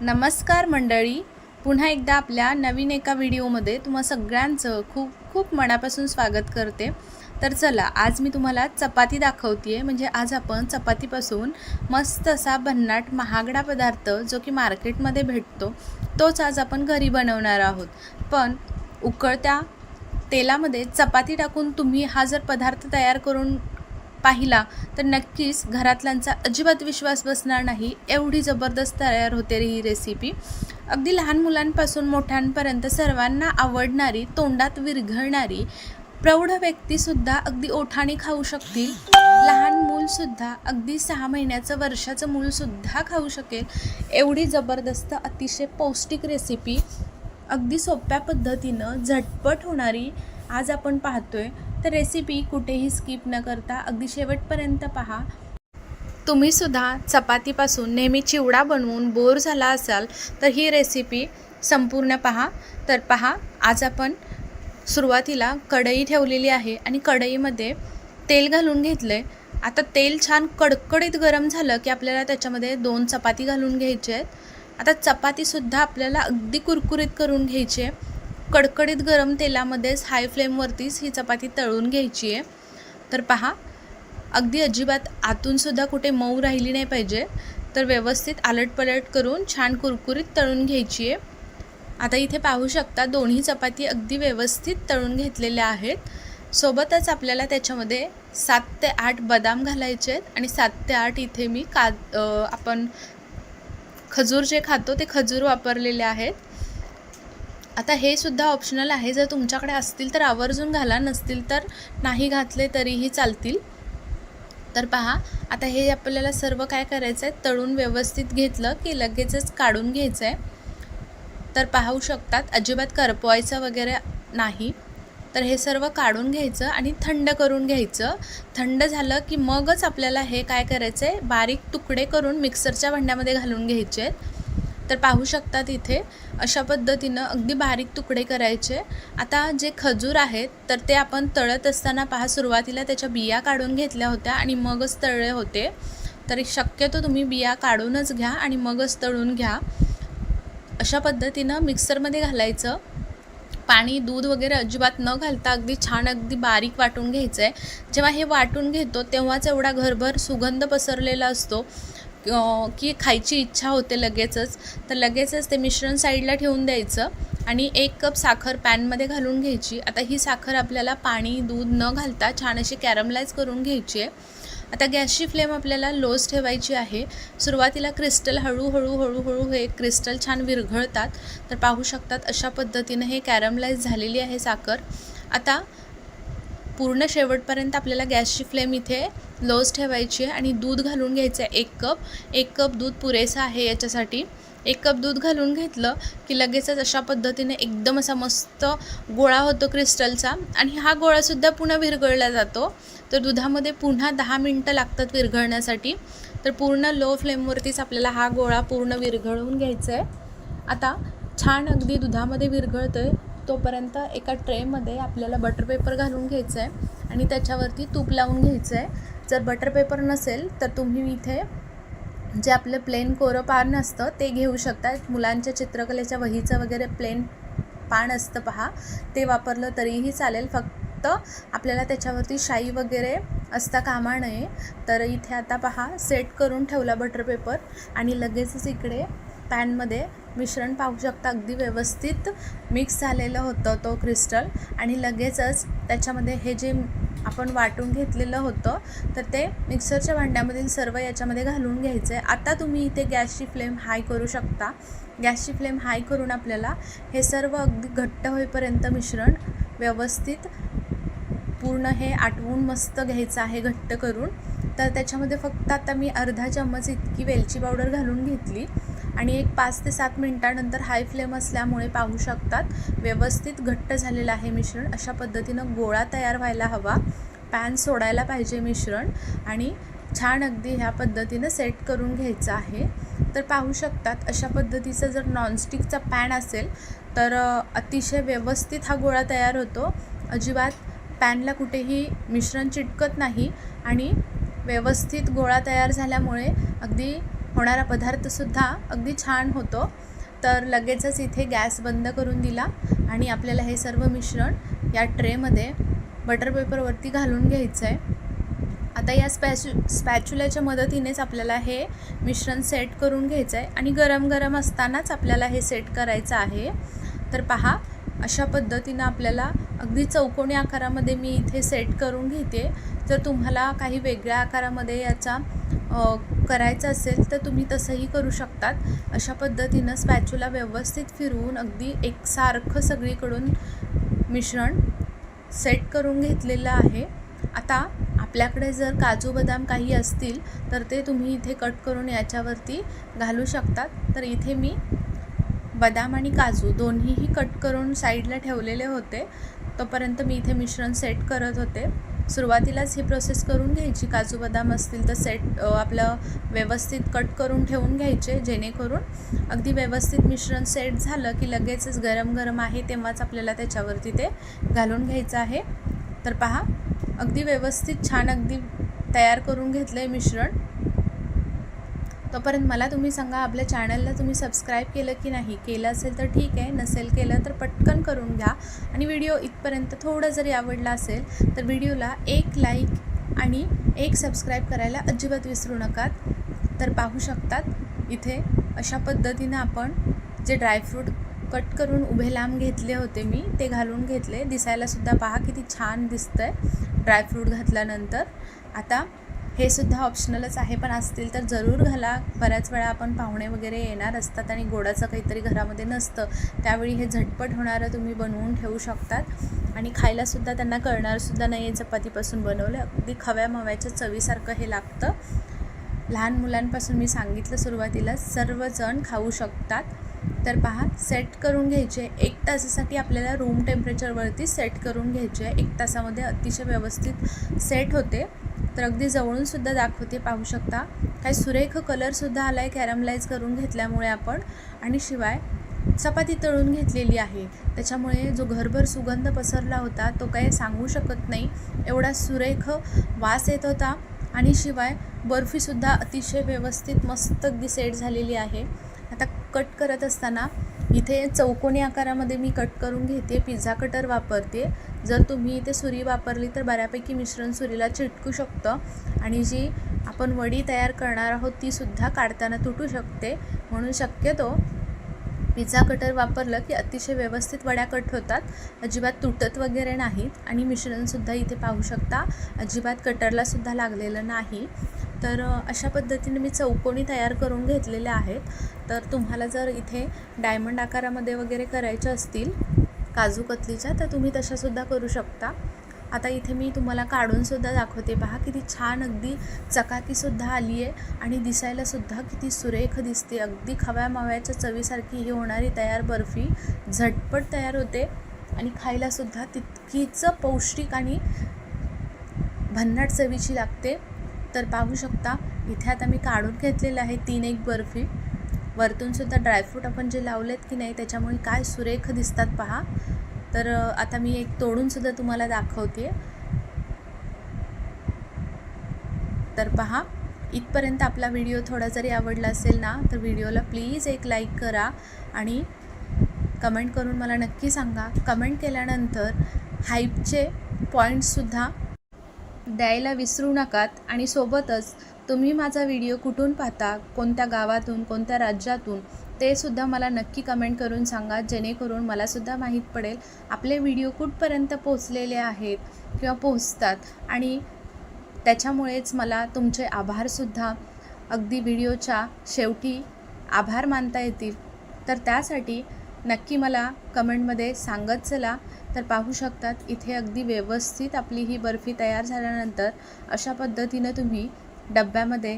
नमस्कार मंडळी, पुन्हा एकदा आपल्या नवीन एका व्हिडिओमध्ये तुम्हा सगळ्यांचं खूप खूप मनापासून स्वागत करते। तर चला, आज मी तुम्हाला चपाती दाखवते। म्हणजे आज आपण चपातीपासून मस्त असा भन्नाट महागडा पदार्थ जो की मार्केटमध्ये भेटतो तोच आज आपण घरी बनवणार आहोत। पण उकळत्या तेलामध्ये चपाती टाकून तुम्ही हा जर पदार्थ तयार करून पाहिला तर नक्कीच घरातल्यांचा अजिबात विश्वास बसणार नाही, एवढी जबरदस्त तयार होते ही रेसिपी। अगदी लहान मुलांपासून मोठ्यांपर्यंत सर्वांना आवडणारी, तोंडात विरघळणारी, प्रौढ व्यक्तीसुद्धा अगदी ओठाने खाऊ शकतील, लहान मूलसुद्धा अगदी 6 महिन्याचं वर्षाचं मूलसुद्धा खाऊ शकेल, एवढी जबरदस्त अतिशय पौष्टिक रेसिपी अगदी सोप्या पद्धतीनं झटपट होणारी आज आपण पाहतोय। तर रेसिपी कुठेही स्किप न करता अगदी शेवटपर्यंत पहा। तुम्ही सुद्धा चपातीपासून नेहमी चिवडा बनवून बोर झाला असाल तर ही रेसिपी संपूर्ण पहा। तर पहा, आज आपण सुरुवातीला कढई ठेवलेली आहे आणि कढईमध्ये तेल घालून घेतले। आता तेल छान कडकडीत गरम झालं की आपल्याला त्याच्यामध्ये 2 चपाती घालून घ्यायचे आहेत। आता चपातीसुद्धा आपल्याला अगदी कुरकुरीत करून घ्यायची आहे। कडकडीत गरम तेलामध्येच हाय फ्लेमवरतीच ही चपाती तळून घ्यायची आहे। तर पहा, अगदी अजिबात आतूनसुद्धा कुठे मऊ राहिली नाही पाहिजे, तर व्यवस्थित आलटपलट करून छान कुरकुरीत तळून घ्यायची आहे। आता इथे पाहू शकता दोन्ही चपाती अगदी व्यवस्थित तळून घेतलेल्या आहेत। सोबतच आपल्याला त्याच्यामध्ये 7 ते 8 बदाम घालायचे आहेत आणि 7 ते 8 इथे मी आपण खजूर जे खातो ते खजूर वापरलेले आहेत। आता हे सुद्धा ऑप्शनल आहे, जर तुमच्याकडे असतील तर आवर्जून घाला, नसतील तर नाही घातले तरीही चालतील। तर पहा, आता हे आपल्याला सर्व काय करायचं आहे, तळून व्यवस्थित घेतलं की लगेचच काढून घ्यायचं आहे। तर पाहू शकतात, अजिबात करपवायचं वगैरे नाही। तर हे सर्व काढून घ्यायचं आणि थंड करून घ्यायचं। थंड झालं की मगच आपल्याला हे काय करायचं आहे, बारीक तुकडे करून मिक्सरच्या भांड्यामध्ये घालून घ्यायचे आहेत। तर पाहू शकतात इथे अशा पद्धतीनं अगदी बारीक तुकडे करायचे। आता जे खजूर आहेत तर ते आपण तळत असताना पहा, सुरुवातीला त्याच्या बिया काढून घेतल्या होत्या आणि मगच तळले होते। तर शक्यतो तुम्ही बिया काढूनच घ्या आणि मगच तळून घ्या। अशा पद्धतीनं मिक्सरमध्ये घालायचं। पाणी, दूध वगैरे अजिबात न घालता अगदी छान अगदी बारीक वाटून घ्यायचं आहे। जेव्हा हे वाटून घेतो तेव्हाच एवढा घरभर सुगंध पसरलेला असतो की खायची इच्छा होते लगेचच। तर लगेचच ते मिश्रण साईडला ठेवून द्यायचं आणि 1 कप साखर पॅनमध्ये घालून घ्यायची। आता ही साखर आपल्याला पाणी, दूध न घालता छान अशी कॅरमलाइज करून घ्यायची आहे। आता गॅसची फ्लेम आपल्याला लोच ठेवायची आहे। सुरुवातीला क्रिस्टल हळूहळू हे क्रिस्टल छान विरघळतात। तर पाहू शकतात अशा पद्धतीने हे कॅरमलाइज झालेली आहे साखर। आता पूर्ण शेवटपर्यंत आपल्याला गॅसची फ्लेम इथे लोच ठेवायची आहे आणि दूध घालून घ्यायचं आहे 1 कप। 1 कप दूध पुरेसा आहे याच्यासाठी। 1 कप दूध घालून घेतलं की लगेचच अशा पद्धतीने एकदम असा मस्त गोळा होतो क्रिस्टलचा आणि हा गोळासुद्धा पुन्हा विरघळला जातो। तर दुधामध्ये पुन्हा 10 मिनटं लागतात विरघळण्यासाठी। तर पूर्ण लो फ्लेमवरतीच आपल्याला हा गोळा पूर्ण विरघळवून घ्यायचा आहे। आता छान अगदी दुधामध्ये विरघळतो आहे तोपर्यंत एका ट्रेमध्ये आपल्याला बटर पेपर घालून घ्यायचं आहे आणि त्याच्यावरती तूप लावून घ्यायचं आहे। जर बटर पेपर नसेल तर तुम्ही इथे जे आपलं प्लेन कोरं पान असतं ते घेऊ शकता। मुलांच्या चित्रकलेच्या वहीचं वगैरे प्लेन पान असतं पहा, ते वापरलं तरीही चालेल। फक्त आपल्याला त्याच्यावरती शाई वगैरे असता कामा नये। तर इथे आता पहा, सेट करून ठेवला बटर पेपर आणि लगेचच इकडे पॅनमध्ये मिश्रण पाहू शकता अगदी व्यवस्थित मिक्स झालेलं होतं तो क्रिस्टल आणि लगेचच त्याच्यामध्ये हे जे आपण वाटून घेतलेलं होतं तर ते मिक्सरच्या भांड्यामधील सर्व याच्यामध्ये घालून घ्यायचं आहे। आता तुम्ही इथे गॅसची फ्लेम हाय करू शकता। गॅसची फ्लेम हाय करून आपल्याला हे सर्व अगदी घट्ट होईपर्यंत मिश्रण व्यवस्थित पूर्ण हे आटवून मस्त घ्यायचं आहे घट्ट करून। तर त्याच्यामध्ये फक्त आता मी अर्धा चम्मच इतकी वेलची पावडर घालून घेतली आणि एक 5 ते 7 मिनटानंतर हाय फ्लेम असल्यामुळे पाहू शकतात व्यवस्थित घट्ट झालेलं आहे मिश्रण। अशा पद्धतीनं गोळा तयार व्हायला हवा, पॅन सोडायला पाहिजे मिश्रण आणि छान अगदी ह्या पद्धतीनं सेट करून घ्यायचं आहे। तर पाहू शकतात अशा पद्धतीचा जर नॉनस्टिकचा पॅन असेल तर अतिशय व्यवस्थित हा गोळा तयार होतो। अजिबात पॅनला कुठेही मिश्रण चिटकत नाही आणि व्यवस्थित गोळा तयार झाल्यामुळे अगदी होणारा पदार्थसुद्धा अगदी छान होतो. तर लगेचच इथे गॅस बंद करून दिला आणि आपल्याला हे सर्व मिश्रण या ट्रेमध्ये बटर पेपरवरती घालून घ्यायचं आहे. आता या स्पॅच्युलाच्या मदतीनेच आपल्याला हे मिश्रण सेट करून घ्यायचं आहे आणि गरम गरम असतानाच आपल्याला हे सेट करायचं आहे. तर पहा, अशा पद्धतीनं आपल्याला अगदी चौकोनी आकारामध्ये मी इथे सेट करून घेते. जर तुम्हाला काही वेगळ्या आकारामध्ये याचा करायचं असेल तर तुम्ही तसंही करू शकतात. अशा पद्धतीनं स्पॅच्युला व्यवस्थित फिरवून अगदी एकसारखं सगळीकडून मिश्रण सेट करून घेतलेलं आहे. आता आपल्याकडे जर काजू बदाम काही असतील तर ते तुम्ही इथे कट करून याच्यावरती घालू शकतात. तर इथे मी बदाम आणि काजू दोन्हीही कट करून साईडला ठेवलेले होते. तोपर्यंत मी इथे मिश्रण सेट करत होते. सुरुवातीलाच ही प्रोसेस करून घ्यायची. काजू बदाम असतील तर सेट आपलं व्यवस्थित कट करून ठेवून घ्यायचे, जेणेकरून अगदी व्यवस्थित मिश्रण सेट झालं की लगेचच गरम गरम आहे तेव्हाच आपल्याला त्याच्यावरती ते घालून घ्यायचं आहे. तर पहा, अगदी व्यवस्थित छान अगदी तयार करून घेतलं आहे मिश्रण. तोपर्यंत मला तुम्ही सांगा, आपल्या चॅनलला तुम्ही सबस्क्राईब केलं की नाही? केलं असेल तर ठीक आहे, नसेल केलं तर पटकन करून घ्या. आणि व्हिडिओ इथपर्यंत थोडं जरी आवडला असेल तर व्हिडिओला एक लाईक आणि एक सबस्क्राईब करायला अजिबात विसरू नका. तर पाहू शकतात इथे अशा पद्धतीनं आपण जे ड्रायफ्रूट कट करून उभे लांब घेतले होते मी ते घालून घेतले. दिसायलासुद्धा पहा किती छान दिसतं आहे ड्रायफ्रूट घातल्यानंतर. आता हे सुद्धा ऑप्शनलच आहे, पण असतील तर जरूर घाला. बऱ्याच वेळा आपण पाहुणे वगैरे येणार असतात आणि गोडाचं काहीतरी घरामध्ये नसतं, त्यावेळी हे झटपट होणारं तुम्ही बनवून ठेवू शकतात आणि खायलासुद्धा त्यांना कळणारसुद्धा नाही आहे चपातीपासून बनवलं. अगदी खव्या मव्याच्या चवीसारखं हे लागतं. लहान मुलांपासून मी सांगितलं सुरुवातीला सर्वजण खाऊ शकतात. तर पहा, सेट करून घ्यायचे. 1 तासासाठी आपल्याला रूम टेम्परेचरवरती सेट करून घ्यायचे. 1 तासामध्ये अतिशय व्यवस्थित सेट होते. तर अगदी जवळूनसुद्धा दाखवते, पाहू शकता. काही सुरेख कलरसुद्धा आला आहे कॅरमलाइज करून घेतल्यामुळे आपण. आणि शिवाय चपाती तळून घेतलेली आहे, त्याच्यामुळे जो घरभर सुगंध पसरला होता तो काही सांगू शकत नाही. एवढा सुरेख वास येत होता. आणि शिवाय बर्फीसुद्धा अतिशय व्यवस्थित मस्त अगदी सेट झालेली आहे. आता कट करत असताना इथे चौकोनी आकारामध्ये मी कट करून घेते. पिझ्झा कटर वापरते. जर तुम्ही इथे सुरी वापरली तर बऱ्यापैकी मिश्रण सुरीला चिटकू शकतं आणि जी आपण वडी तयार करणार आहोत तीसुद्धा काढताना तुटू शकते. म्हणून शक्यतो पिझ्झा कटर वापरलं की अतिशय व्यवस्थित वड्या कट होतात, अजिबात तुटत वगैरे नाहीत. आणि मिश्रणसुद्धा इथे पाहू शकता अजिबात कटरलासुद्धा लागलेलं नाही. तर अशा पद्धतीने मी चौकोनी तयार करून घेतलेले आहेत. तर तुम्हाला जर इथे डायमंड आकारामध्ये वगैरे करायच्या असतील काजू कतलीच्या तर तुम्ही तशासुद्धा करू शकता. आता इथे मी तुम्हाला काढूनसुद्धा दाखवते. पहा किती छान अगदी चकाकीसुद्धा आली आहे आणि दिसायलासुद्धा किती सुरेख दिसते. अगदी खव्या माव्याच्या चवीसारखी ही होणारी तयार बर्फी झटपट तयार होते आणि खायलासुद्धा तितकीच पौष्टिक आणि भन्नाट चवीची लागते. तर पाहू शकता इथे आता मी काढून घेतलेलं आहे 3 बर्फी. वरतूनसुद्धा ड्रायफ्रूट आपण जे लावलेत की नाही त्याच्यामुळे काय सुरेख दिसतात पहा. तर आता मी एक तोडूनसुद्धा तुम्हाला दाखवते. तर पहा, इथपर्यंत आपला व्हिडिओ थोडा जरी आवडला असेल ना तर व्हिडिओला प्लीज एक लाईक करा आणि कमेंट करून मला नक्की सांगा. कमेंट केल्यानंतर हाईपचे पॉईंट्ससुद्धा द्यायला विसरू नकात. आणि सोबतच तुम्ही माझा व्हिडिओ कुठून पाहता, कोणत्या गावातून, कोणत्या राज्यातून, ते सुद्धा मला नक्की कमेंट करून सांगा, जेणेकरून मलासुद्धा माहीत पडेल आपले व्हिडिओ कुठपर्यंत पोहोचलेले आहेत किंवा पोहोचतात. आणि त्याच्यामुळेच मला तुमचे आभारसुद्धा अगदी व्हिडिओच्या शेवटी आभार मानता येतील. तर त्यासाठी नक्की मला कमेंटमध्ये सांगत चला. तर पाहू शकतात इथे अगदी व्यवस्थित आपली ही बर्फी तयार झाल्यानंतर अशा पद्धतीनं तुम्ही डब्यामध्ये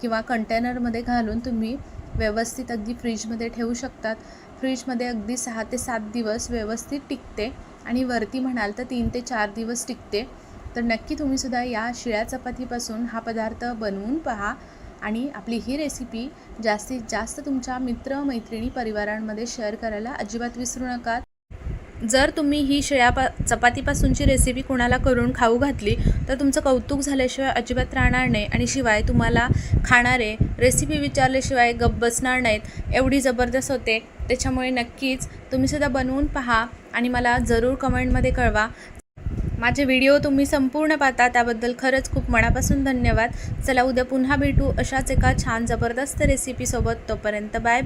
किंवा कंटेनरमध्ये घालून तुम्ही व्यवस्थित अगदी फ्रीजमध्ये ठेवू शकतात. फ्रीजमध्ये अगदी 6 ते 7 दिवस व्यवस्थित टिकते आणि वरती म्हणाल तर 3 ते 4 दिवस टिकते. तर नक्की तुम्हीसुद्धा या शिळ्या चपातीपासून हा पदार्थ बनवून पहा आणि आपली ही रेसिपी जास्तीत जास्त तुमच्या मित्र मैत्रिणी परिवारांमध्ये शेअर करायला अजिबात विसरू नका. जर तुम्ही ही चपातीपासूनची रेसिपी कोणाला करून खाऊ घातली तर तुमचं कौतुक झाल्याशिवाय अजिबात राहणार नाही आणि शिवाय तुम्हाला खाणारे रेसिपी विचारल्याशिवाय गप्प बसणार नाहीत, एवढी जबरदस्त होते। त्याच्यामुळे नक्कीच तुम्हीसुद्धा बनवून पहा आणि मला जरूर कमेंटमध्ये कळवा। माझे व्हिडिओ तुम्ही संपूर्ण पाहता त्याबद्दल खरंच खूप मनापासून धन्यवाद। चला उद्या पुन्हा भेटू अशाच एका छान जबरदस्त रेसिपीसोबत। तोपर्यंत बाय।